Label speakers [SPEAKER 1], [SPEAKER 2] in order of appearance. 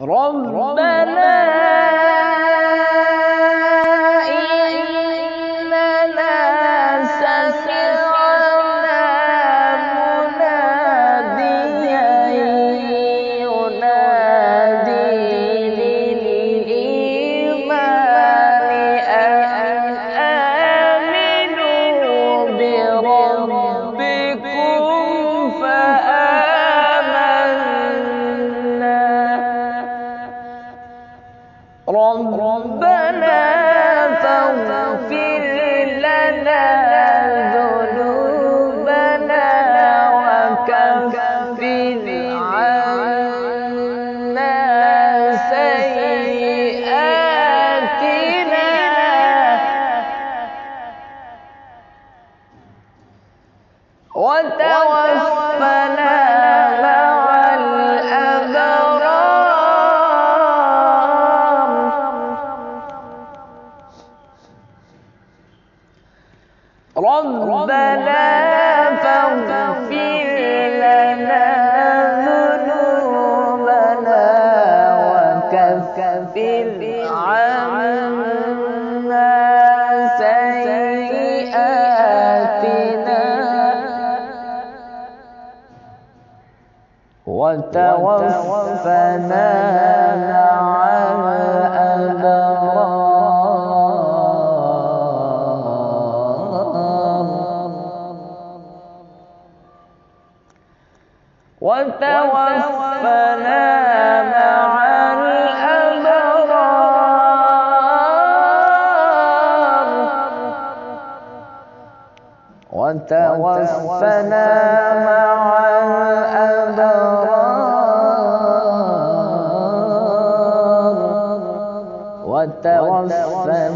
[SPEAKER 1] ربنا إننا سمعنا مناديا ينادي للإيمان أن آمنوا بربكم فآمنا. ربنا فاغفر لنا ذنوبنا وكفر عنا سيئاتنا وتوفنا مع الأبرار. ربنا فاغفر لنا ذنوبنا وكفر عنا سيئاتنا وتوفنا مع الأبرار. وتوفنا مع الأبرار. وتوفنا مع الأبرار. وتوفنا